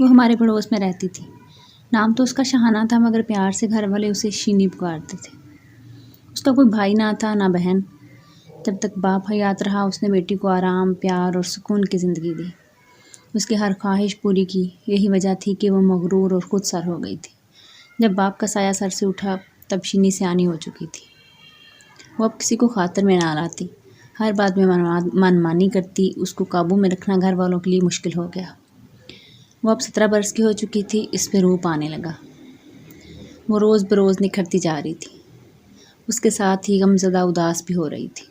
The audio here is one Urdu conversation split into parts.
وہ ہمارے پڑوس میں رہتی تھی۔ نام تو اس کا شہانہ تھا، مگر پیار سے گھر والے اسے شینی پکارتے تھے۔ اس کا کوئی بھائی نہ تھا نہ بہن۔ جب تک باپ حیات رہا اس نے بیٹی کو آرام، پیار اور سکون کی زندگی دی، اس کی ہر خواہش پوری کی۔ یہی وجہ تھی کہ وہ مغرور اور خود سر ہو گئی تھی۔ جب باپ کا سایہ سر سے اٹھا تب شینی سیانی ہو چکی تھی۔ وہ اب کسی کو خاطر میں نہ لاتی، ہر بات میں من مانی کرتی۔ اس کو قابو میں رکھنا گھر والوں کے لیے مشکل ہو گیا۔ وہ اب 17 برس کی ہو چکی تھی، اس پہ روپ آنے لگا۔ وہ روز بروز نکھرتی جا رہی تھی، اس کے ساتھ ہی غمزدہ اداس بھی ہو رہی تھی۔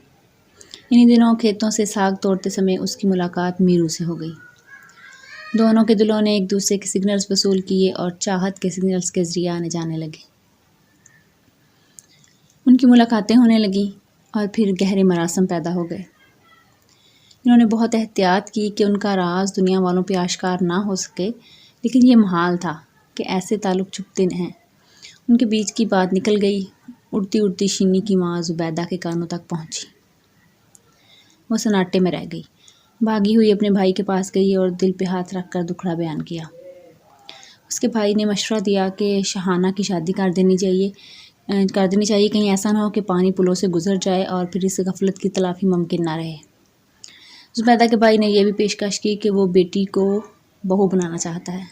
انہی دنوں کھیتوں سے ساگ توڑتے سمے اس کی ملاقات میرو سے ہو گئی۔ دونوں کے دلوں نے ایک دوسرے کے سگنلز وصول کیے اور چاہت کے سگنلز کے ذریعے آنے جانے لگے۔ ان کی ملاقاتیں ہونے لگیں اور پھر گہرے مراسم پیدا ہو گئے۔ انہوں نے بہت احتیاط کی کہ ان کا راز دنیا والوں پہ آشکار نہ ہو سکے، لیکن یہ محال تھا کہ ایسے تعلق چھپتے ہیں۔ ان کے بیچ کی بات نکل گئی۔ اڑتی اڑتی شینی کی ماں زبیدہ کے کانوں تک پہنچی۔ وہ سناٹے میں رہ گئی، بھاگی ہوئی اپنے بھائی کے پاس گئی اور دل پہ ہاتھ رکھ کر دکھڑا بیان کیا۔ اس کے بھائی نے مشورہ دیا کہ شہانہ کی شادی کر دینی چاہیے، کہیں ایسا نہ ہو کہ پانی پلوں سے گزر جائے اور پھر اس غفلت کی تلافی ممکن نہ رہے۔ زبیدہ کے بھائی نے یہ بھی پیشکش کی کہ وہ بیٹی کو بہو بنانا چاہتا ہے،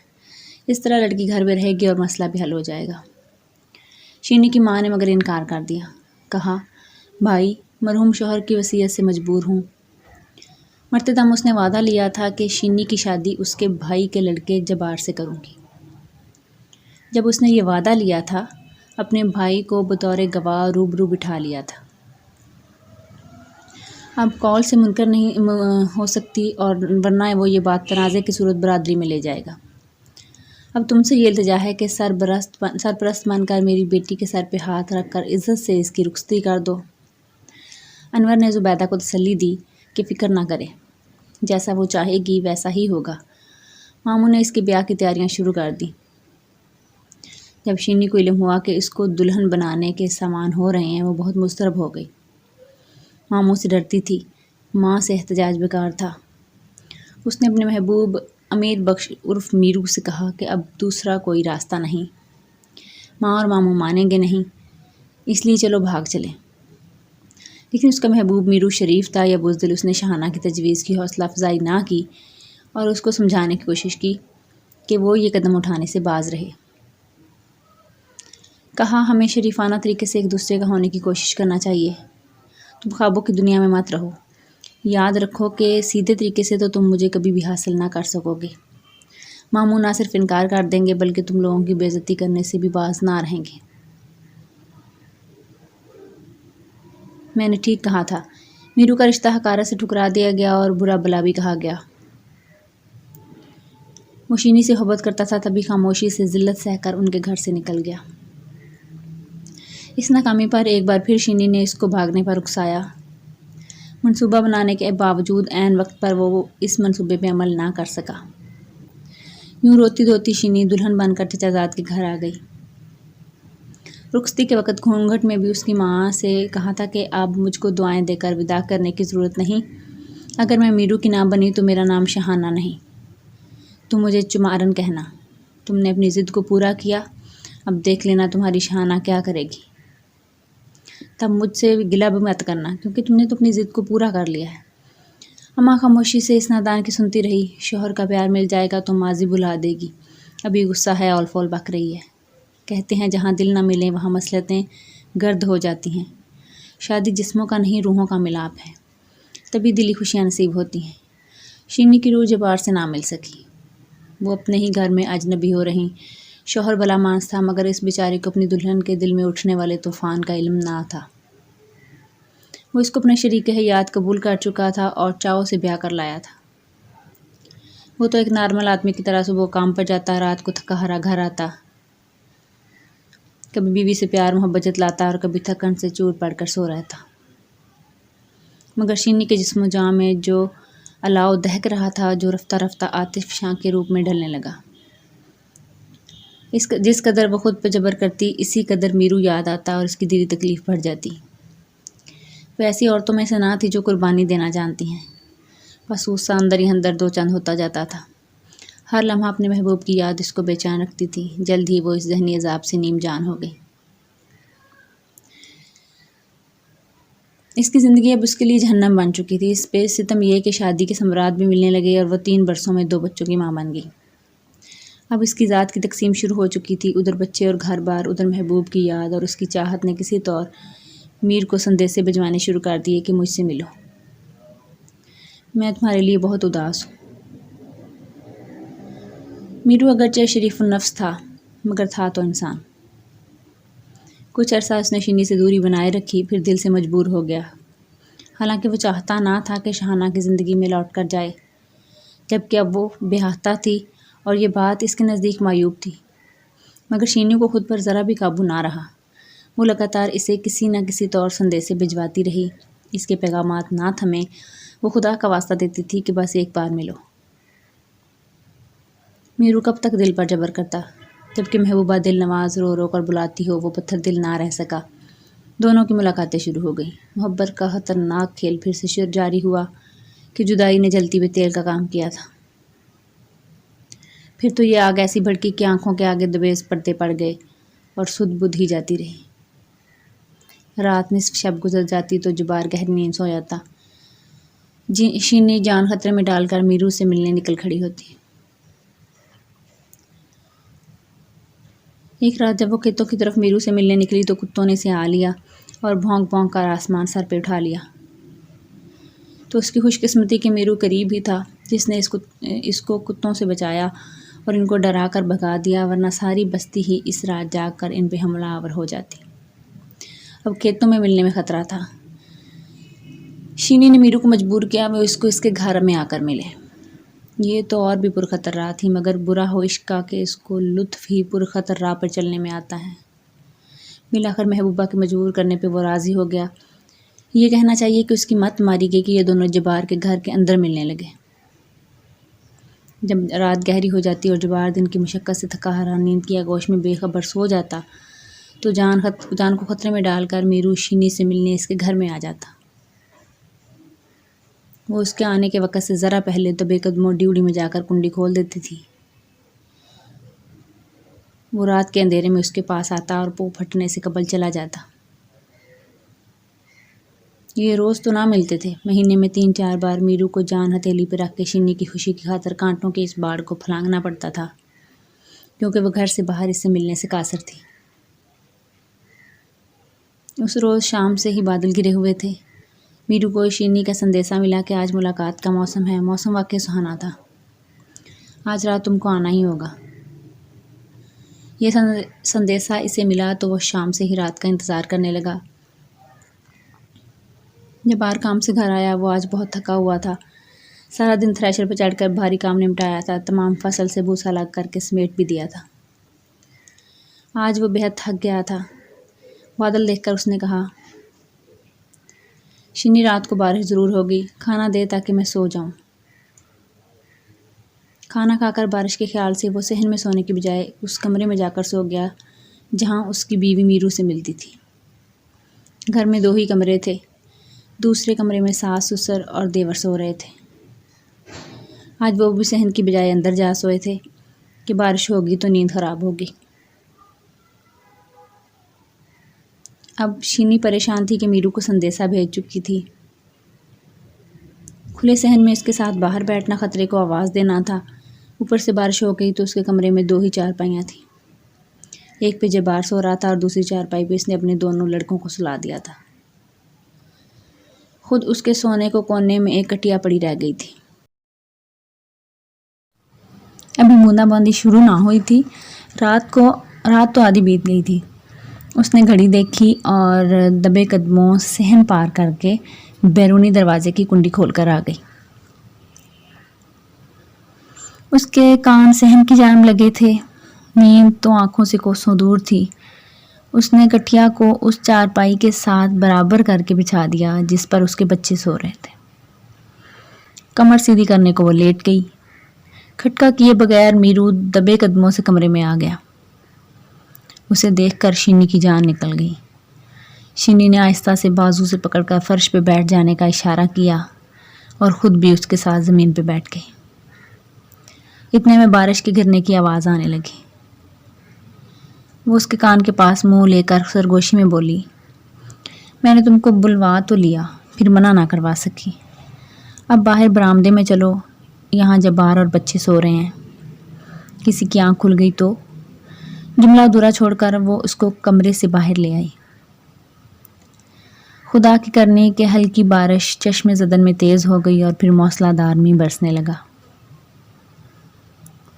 اس طرح لڑکی گھر میں رہے گی اور مسئلہ بھی حل ہو جائے گا۔ شینی کی ماں نے مگر انکار کر دیا۔ کہا، بھائی، مرحوم شوہر کی وصیت سے مجبور ہوں۔ مرتے دم اس نے وعدہ لیا تھا کہ شینی کی شادی اس کے بھائی کے لڑکے جبار سے کروں گی۔ جب اس نے یہ وعدہ لیا تھا، اپنے بھائی کو بطور گواہ روبرو بٹھا لیا تھا۔ اب قول سے منکر نہیں ہو سکتی، اور ورنہ وہ یہ بات تنازع کی صورت برادری میں لے جائے گا۔ اب تم سے یہ التجا ہے کہ سرپرست بن کر میری بیٹی کے سر پہ ہاتھ رکھ کر عزت سے اس کی رخصتی کر دو۔ انور نے زبیدہ کو تسلی دی کہ فکر نہ کرے، جیسا وہ چاہے گی ویسا ہی ہوگا۔ ماموں نے اس کے بیاہ کی تیاریاں شروع کر دیں۔ جب شینی کو علم ہوا کہ اس کو دلہن بنانے کے سامان ہو رہے ہیں، وہ بہت مضطرب ہو گئی۔ ماموں سے ڈرتی تھی، ماں سے احتجاج بیکار تھا۔ اس نے اپنے محبوب امید بخش عرف میرو سے کہا کہ اب دوسرا کوئی راستہ نہیں، ماں اور ماموں مانیں گے نہیں، اس لیے چلو بھاگ چلیں۔ لیکن اس کا محبوب میرو شریف تھا یا بزدل، اس نے شہانہ کی تجویز کی حوصلہ افزائی نہ کی اور اس کو سمجھانے کی کوشش کی کہ وہ یہ قدم اٹھانے سے باز رہے۔ کہا، ہمیں شریفانہ طریقے سے ایک دوسرے کا ہونے کی کوشش کرنا چاہیے۔ تم خوابوں کی دنیا میں مت رہو۔ یاد رکھو کہ سیدھے طریقے سے تو تم مجھے کبھی بھی حاصل نہ کر سکو گے۔ ماموں نہ صرف انکار کر دیں گے بلکہ تم لوگوں کی بے عزتی کرنے سے بھی باز نہ رہیں گے۔ میں نے ٹھیک کہا تھا۔ میرو کا رشتہ حقارت سے ٹھکرا دیا گیا اور برا بلا بھی کہا گیا۔ وہ شینی سے محبت کرتا تھا، تبھی خاموشی سے ذلت سہ کر ان کے گھر سے نکل گیا۔ اس ناکامی پر ایک بار پھر شینی نے اس کو بھاگنے پر اکسایا۔ منصوبہ بنانے کے باوجود عین وقت پر وہ اس منصوبے پہ عمل نہ کر سکا۔ یوں روتی دھوتی شینی دلہن بن کر چچا زاد کے گھر آ گئی۔ رخصتی کے وقت گھونگھٹ میں بھی اس کی ماں سے کہا تھا کہ اب مجھ کو دعائیں دے کر وداع کرنے کی ضرورت نہیں۔ اگر میں میرو کی نہ بنی تو میرا نام شہانہ نہیں، تم مجھے چمارن کہنا۔ تم نے اپنی ضد کو پورا کیا، اب دیکھ لینا تمہاری شہانہ کیا کرے گی۔ تب مجھ سے گلہ بھی مت کرنا، کیونکہ تم نے تو اپنی ضد کو پورا کر لیا ہے۔ اماں خاموشی سے اس نادان کی سنتی رہی۔ شوہر کا پیار مل جائے گا تو ماضی بھلا دے گی، ابھی غصہ ہے اول فول بک رہی ہے۔ کہتے ہیں جہاں دل نہ ملیں وہاں مصلحتیں گرد ہو جاتی ہیں۔ شادی جسموں کا نہیں روحوں کا ملاپ ہے، تبھی دلی خوشیاں نصیب ہوتی ہیں۔ شینی کی روح جبار سے نہ مل سکی۔ وہ اپنے ہی گھر میں اجنبی ہو رہیں۔ شوہر بھلا مانس تھا، مگر اس بیچاری کو اپنی دلہن کے دل میں اٹھنے والے طوفان کا علم نہ تھا۔ وہ اس کو اپنا شریک حیات قبول کر چکا تھا اور چاؤ سے بیاہ کر لایا تھا۔ وہ تو ایک نارمل آدمی کی طرح صبح کام پر جاتا، رات کو تھکا ہرا گھر آتا، کبھی بیوی سے پیار محبت جتلاتا اور کبھی تھکن سے چور پڑ کر سو رہتا۔ مگر شینی کے جسم و جاں میں جو الاؤ دہک رہا تھا، جو رفتہ رفتہ آتش فشاں کے روپ میں ڈھلنے لگا۔ جس قدر وہ خود پہ جبر کرتی، اسی قدر میرو یاد آتا اور اس کی دلی تکلیف بڑھ جاتی۔ وہ ایسی عورتوں میں سے نہ تھی جو قربانی دینا جانتی ہیں، بس غصہ اندر ہی اندر دو چند ہوتا جاتا تھا۔ ہر لمحہ اپنے محبوب کی یاد اس کو بے چین رکھتی تھی۔ جلد ہی وہ اس ذہنی عذاب سے نیم جان ہو گئی۔ اس کی زندگی اب اس کے لیے جہنم بن چکی تھی۔ اس پہ ستم یہ کہ شادی کے ثمرات بھی ملنے لگے اور وہ 3 برسوں میں 2 بچوں کی ماں بن گئی۔ اب اس کی ذات کی تقسیم شروع ہو چکی تھی، ادھر بچے اور گھر بار، ادھر محبوب کی یاد، اور اس کی چاہت نے کسی طور میر کو سندیسے بھجوانے شروع کر دیے کہ مجھ سے ملو، میں تمہارے لیے بہت اداس ہوں۔ میرو اگرچہ شریف النفس تھا مگر تھا تو انسان۔ کچھ عرصہ اس نے شینی سے دوری بنائے رکھی، پھر دل سے مجبور ہو گیا، حالانکہ وہ چاہتا نہ تھا کہ شاہانہ کی زندگی میں لوٹ کر جائے، جبکہ اب وہ بیاہتا تھی اور یہ بات اس کے نزدیک معیوب تھی، مگر شینی کو خود پر ذرا بھی قابو نہ رہا۔ وہ لگاتار اسے کسی نہ کسی طور سندیسے بھجواتی رہی، اس کے پیغامات نہ تھمے۔ وہ خدا کا واسطہ دیتی تھی کہ بس ایک بار ملو۔ میرو کب تک دل پر جبر کرتا، جبکہ محبوبہ دل نواز رو رو کر بلاتی ہو، وہ پتھر دل نہ رہ سکا۔ دونوں کی ملاقاتیں شروع ہو گئیں۔ محبت کا خطرناک کھیل پھر سے جاری ہوا کہ جدائی نے جلتی ہوئے تیل کا کام کیا تھا۔ پھر تو یہ آگ ایسی بھڑکی کہ آنکھوں کے آگے دبیز پردے پڑ گئے اور سدھ بدھ ہی جاتی رہی۔ رات نصف شب گزر جاتی تو جبار گہری نیند سو جاتا۔ شینی جان خطرے میں ڈال کر میرو سے ملنے نکل کھڑی ہوتی۔ ایک رات جب وہ کھیتوں کی طرف میرو سے ملنے نکلی تو کتوں نے اسے آ لیا اور بھونک بھونک کر آسمان سر پہ اٹھا لیا۔ تو اس کی خوش قسمتی کہ میرو قریب ہی تھا جس نے اس کو کتوں سے بچایا اور ان کو ڈرا کر بھگا دیا، ورنہ ساری بستی ہی اس رات جاگ کر ان پہ حملہ آور ہو جاتی۔ اب کھیتوں میں ملنے میں خطرہ تھا۔ شینی نے میرو کو مجبور کیا وہ اس کو اس کے گھر میں آ کر ملے۔ یہ تو اور بھی پرخطر راہ تھی، مگر برا ہو عشق کا کہ اس کو لطف ہی پرخطر راہ پر چلنے میں آتا ہے۔ بالآخر محبوبہ کے مجبور کرنے پہ وہ راضی ہو گیا۔ یہ کہنا چاہیے کہ اس کی مت ماری گئی کہ یہ دونوں جبار کے گھر کے اندر ملنے لگے۔ جب رات گہری ہو جاتی اور جبار دن کی مشقت سے تھکا ہارا نیند کی آغوش میں بے خبر سو جاتا تو جان کو خطرے میں ڈال کر میرو شینی سے ملنے اس کے گھر میں آ جاتا۔ وہ اس کے آنے کے وقت سے ذرا پہلے تو بے قدموں ڈیوڑی میں جا کر کنڈی کھول دیتی تھی۔ وہ رات کے اندھیرے میں اس کے پاس آتا اور پو پھٹنے سے قبل چلا جاتا۔ یہ روز تو نہ ملتے تھے، مہینے میں 3-4 بار میرو کو جان ہتھیلی پہ رکھ کے شینی کی خوشی کی خاطر کانٹوں کے اس باڑ کو پھلانگنا پڑتا تھا، کیونکہ وہ گھر سے باہر اس سے ملنے سے قاصر تھی۔ اس روز شام سے ہی بادل گرے ہوئے تھے۔ میرو کو شینی کا سندیسہ ملا کہ آج ملاقات کا موسم ہے۔ موسم واقعی سہانا تھا۔ آج رات تم کو آنا ہی ہوگا۔ یہ سندیسہ اسے ملا تو وہ شام سے ہی رات کا انتظار کرنے لگا۔ جب بار کام سے گھر آیا وہ آج بہت تھکا ہوا تھا۔ سارا دن تھریشر پہ چڑھ کر بھاری کام نمٹایا تھا، تمام فصل سے بھوسا الگ کر کے سمیٹ بھی دیا تھا۔ آج وہ بہت تھک گیا تھا۔ بادل دیکھ کر اس نے کہا، شینی رات کو بارش ضرور ہوگی، کھانا دے تاکہ میں سو جاؤں۔ کھانا کھا کر بارش کے خیال سے وہ صحن میں سونے کی بجائے اس کمرے میں جا کر سو گیا جہاں اس کی بیوی میرو سے ملتی تھی۔ گھر میں 2 ہی کمرے تھے، دوسرے کمرے میں ساس سسر اور دیور سو رہے تھے۔ آج وہ بھی صحن کی بجائے اندر جا سوئے تھے کہ بارش ہوگی تو نیند خراب ہوگی۔ اب شینی پریشان تھی کہ میرو کو سندیسہ بھیج چکی تھی۔ کھلے صحن میں اس کے ساتھ باہر بیٹھنا خطرے کو آواز دینا تھا۔ اوپر سے بارش ہو گئی تو اس کے کمرے میں 2 ہی چارپائیاں تھیں۔ ایک پہ جبار سو رہا تھا اور دوسری چارپائی پہ اس نے اپنے دونوں لڑکوں کو سلا دیا تھا۔ خود اس کے سونے کو کونے میں ایک کٹیا پڑی رہ گئی تھی۔ ابھی بوندا باندی شروع نہ ہوئی تھی، رات تو آدھی بیت گئی تھی۔ اس نے گھڑی دیکھی اور دبے قدموں صحن پار کر کے بیرونی دروازے کی کنڈی کھول کر آ گئی۔ اس کے کان صحن کی جانب لگے تھے، نیند تو آنکھوں سے کوسوں دور تھی۔ اس نے کٹیا کو اس چارپائی کے ساتھ برابر کر کے بچھا دیا جس پر اس کے بچے سو رہے تھے۔ کمر سیدھی کرنے کو وہ لیٹ گئی۔ کھٹکا کیے بغیر میرو دبے قدموں سے کمرے میں آ گیا۔ اسے دیکھ کر شینی کی جان نکل گئی۔ شینی نے آہستہ سے بازو سے پکڑ کر فرش پہ بیٹھ جانے کا اشارہ کیا اور خود بھی اس کے ساتھ زمین پہ بیٹھ گئی۔ اتنے میں بارش کے گرنے کی آواز آنے لگی۔ وہ اس کے کان کے پاس منہ لے کر سرگوشی میں بولی، میں نے تم کو بلوا تو لیا، پھر منع نہ کروا سکی۔ اب باہر برآمدے میں چلو، یہاں جبار اور بچے سو رہے ہیں، کسی کی آنکھ کھل گئی تو۔ جملہ ادھورا چھوڑ کر وہ اس کو کمرے سے باہر لے آئی۔ خدا کی کرنی کہ ہلکی بارش چشم زدن میں تیز ہو گئی اور پھر موسلا دار میں برسنے لگا۔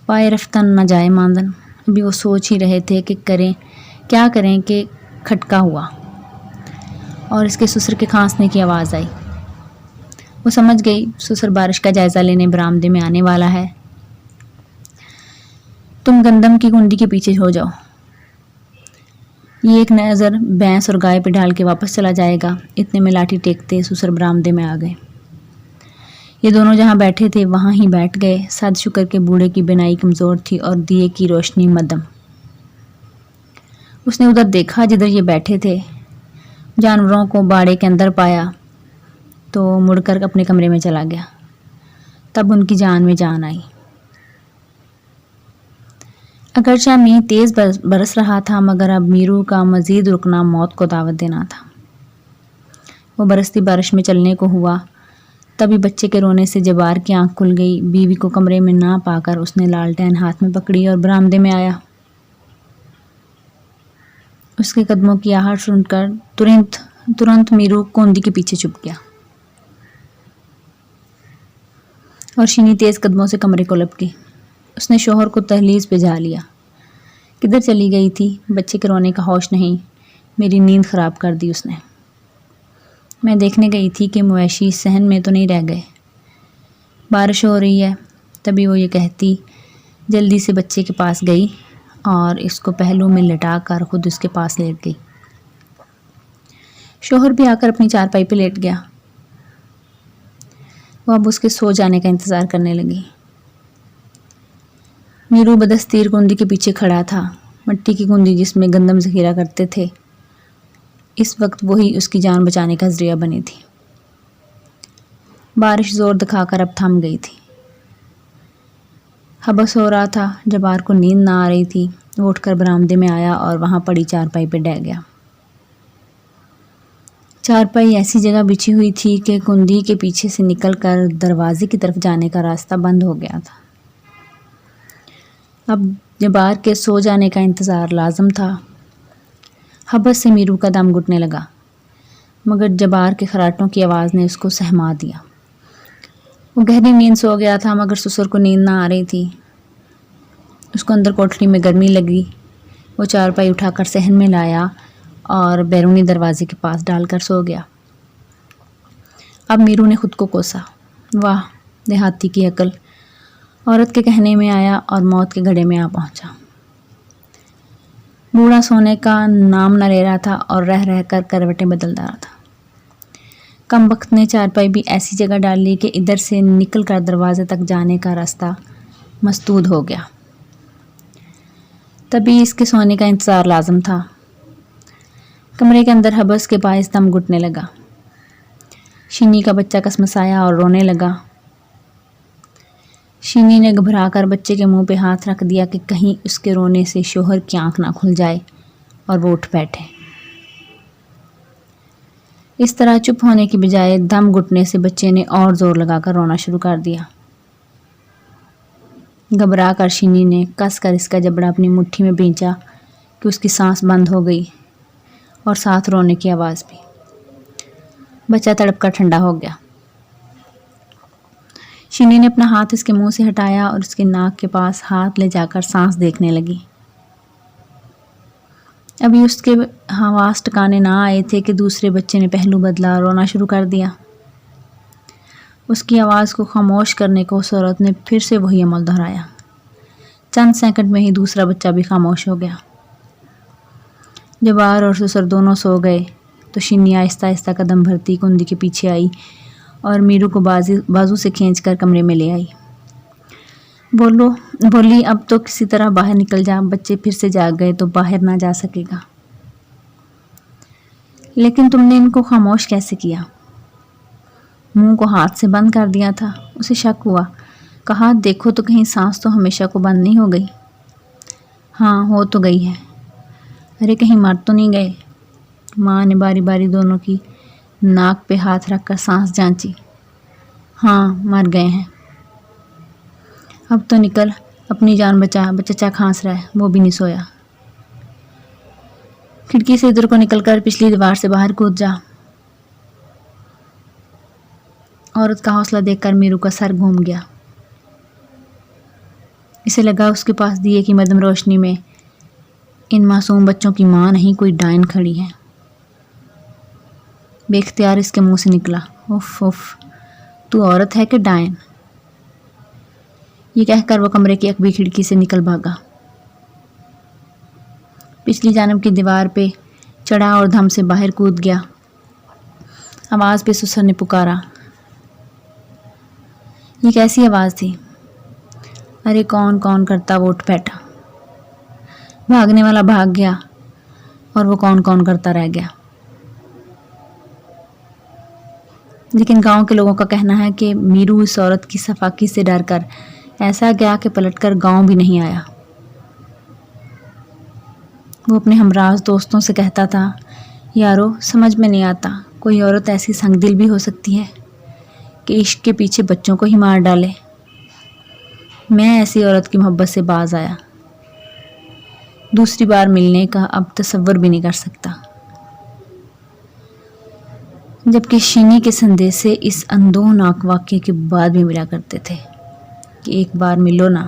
پائے رفتن نہ جائے ماندن۔ ابھی وہ سوچ ہی رہے تھے کہ کیا کریں کہ کھٹکا ہوا اور اس کے سسر کے کھانسنے کی آواز آئی۔ وہ سمجھ گئی سسر بارش کا جائزہ لینے برآمدے میں آنے والا ہے۔ تم گندم کی کنڈی کے پیچھے ہو جاؤ، یہ ایک نظر بھینس اور گائے پہ ڈال کے واپس چلا جائے گا۔ اتنے میں لاٹھی ٹیکتے سسر برآمدے میں آ گئے۔ یہ دونوں جہاں بیٹھے تھے وہاں ہی بیٹھ گئے۔ سعد شکر کے بوڑھے کی بینائی کمزور تھی اور دیے کی روشنی مدھم۔ اس نے ادھر دیکھا جدھر یہ بیٹھے تھے، جانوروں کو باڑے کے اندر پایا تو مڑ کر اپنے کمرے میں چلا گیا۔ تب ان کی جان میں جان آئی۔ اگرچہ میںہ تیز برس رہا تھا مگر اب میرو کا مزید رکنا موت کو دعوت دینا تھا۔ وہ برستی بارش میں چلنے کو ہوا، تبھی بچے کے رونے سے جبار کی آنکھ کھل گئی۔ بیوی کو کمرے میں نہ پا کر اس نے لالٹین ہاتھ میں پکڑی اور برآمدے میں آیا۔ اس کے قدموں کی آہٹ سن کر ترنت میرو کوندی کے پیچھے چھپ گیا اور شینی تیز قدموں سے کمرے کو لپکی۔ اس نے شوہر کو دہلیز پہ جا لیا۔ کدھر چلی گئی تھی؟ بچے کے رونے کا ہوش نہیں، میری نیند خراب کر دی اس نے۔ میں دیکھنے گئی تھی کہ مویشی صحن میں تو نہیں رہ گئے۔ بارش ہو رہی ہے۔ تبھی وہ یہ کہتی جلدی سے بچے کے پاس گئی اور اس کو پہلو میں لٹا کر خود اس کے پاس لیٹ گئی۔ شوہر بھی آ کر اپنی چارپائی پہ لیٹ گیا۔ وہ اب اس کے سو جانے کا انتظار کرنے لگی۔ میرو بدستیر کندی کے پیچھے کھڑا تھا۔ مٹی کی کندی جس میں گندم ذخیرہ کرتے تھے، اس وقت وہی اس کی جان بچانے کا ذریعہ بنی تھی۔ بارش زور دکھا کر اب تھم گئی تھی۔ حبس ہو رہا تھا۔ جبار کو نیند نہ آ رہی تھی۔ وہ اٹھ کر برآمدے میں آیا اور وہاں پڑی چارپائی پہ ڈہ گیا۔ چارپائی ایسی جگہ بچھی ہوئی تھی کہ کندی کے پیچھے سے نکل کر دروازے کی طرف جانے کا راستہ بند ہو گیا تھا۔ اب جبار کے سو جانے کا انتظار لازم تھا۔ حبس سے میرو کا دم گھٹنے لگا مگر جبار کے خراٹوں کی آواز نے اس کو سہما دیا۔ وہ گہری نیند سو گیا تھا مگر سسر کو نیند نہ آ رہی تھی۔ اس کو اندر کوٹھری میں گرمی لگی۔ وہ چارپائی اٹھا کر صحن میں لایا اور بیرونی دروازے کے پاس ڈال کر سو گیا۔ اب میرو نے خود کو کوسا۔ واہ دیہاتی کی عقل! عورت کے کہنے میں آیا اور موت کے گھڑے میں آ پہنچا۔ بوڑھا سونے کا نام نہ لے رہا تھا اور رہ رہ کر کروٹیں بدل رہا تھا۔ کم بخت نے چارپائی بھی ایسی جگہ ڈال لی کہ ادھر سے نکل کر دروازے تک جانے کا راستہ مسدود ہو گیا۔ تبھی اس کے سونے کا انتظار لازم تھا۔ کمرے کے اندر حبس کے باعث دم گھٹنے لگا۔ شینی کا بچہ کسمسایا اور رونے لگا۔ شینی نے گھبرا کر بچے کے منہ پہ ہاتھ رکھ دیا کہ کہیں اس کے رونے سے شوہر کی آنکھ نہ کھل جائے اور وہ اٹھ بیٹھے۔ اس طرح چپ ہونے کی بجائے دم گھٹنے سے بچے نے اور زور لگا کر رونا شروع کر دیا۔ گھبرا کر شینی نے کس کر اس کا جبڑا اپنی مٹھی میں بھینچا کہ اس کی سانس بند ہو گئی اور ساتھ رونے کی آواز بھی۔ بچہ تڑپ کر ٹھنڈا ہو گیا۔ شینی نے اپنا ہاتھ اس کے منہ سے ہٹایا اور اس کے ناک کے پاس ہاتھ لے جا کر سانس دیکھنے لگی۔ ابھی اس کے حواس ٹکانے نہ آئے تھے کہ دوسرے بچے نے پہلو بدلا اور رونا شروع کر دیا۔ اس کی آواز کو خاموش کرنے کو اس عورت نے پھر سے وہی عمل دہرایا۔ چند سیکنڈ میں ہی دوسرا بچہ بھی خاموش ہو گیا۔ جبار اور سسر دونوں سو گئے تو شینی آہستہ آہستہ قدم بھرتی کندی کے پیچھے آئی اور میرو کو بازو سے کھینچ کر کمرے میں لے آئی۔ بولی اب تو کسی طرح باہر نکل جا، بچے پھر سے جاگ گئے تو باہر نہ جا سکے گا۔ لیکن تم نے ان کو خاموش کیسے کیا؟ منہ کو ہاتھ سے بند کر دیا تھا۔ اسے شک ہوا کہا دیکھو تو کہیں سانس تو ہمیشہ کو بند نہیں ہو گئی۔ ہاں ہو تو گئی ہے۔ ارے کہیں مر تو نہیں گئے؟ ماں نے باری باری دونوں کی ناک پہ ہاتھ رکھ کر سانس جانچی۔ ہاں مر گئے ہیں۔ اب تو نکل، اپنی جان بچا، چچا کھانس رہا ہے، وہ بھی نہیں سویا۔ کھڑکی سے ادھر کو نکل کر پچھلی دیوار سے باہر کود جا۔ عورت کا حوصلہ دیکھ کر میرو کا سر گھوم گیا۔ اسے لگا اس کے پاس دیے کی مدم روشنی میں ان معصوم بچوں کی ماں نہیں کوئی ڈائن کھڑی ہے۔ بے اختیار اس کے منہ سے نکلا، اف اف، تو عورت ہے کہ ڈائن؟ یہ کہہ کر وہ کمرے کی عقبی کھڑکی سے نکل بھاگا، پچھلی جانب کی دیوار پہ چڑھا اور دھم سے باہر کود گیا۔ آواز پہ سسر نے پکارا۔ یہ کیسی آواز تھی؟ ارے کون کون کرتا وہ اٹھ بیٹھا۔ بھاگنے والا بھاگ گیا اور وہ کون کون کرتا رہ گیا۔ لیکن گاؤں کے لوگوں کا کہنا ہے کہ میرو اس عورت کی صفاکی سے ڈر کر ایسا گیا کہ پلٹ کر گاؤں بھی نہیں آیا۔ وہ اپنے ہمراز دوستوں سے کہتا تھا، یارو سمجھ میں نہیں آتا، کوئی عورت ایسی سنگ دل بھی ہو سکتی ہے کہ عشق کے پیچھے بچوں کو ہی مار ڈالے۔ میں ایسی عورت کی محبت سے باز آیا، دوسری بار ملنے کا اب تصور بھی نہیں کر سکتا۔ جبکہ شینی کے سندیسے اس اندوہناک واقعے کے بعد بھی ملا کرتے تھے کہ ایک بار ملو نا۔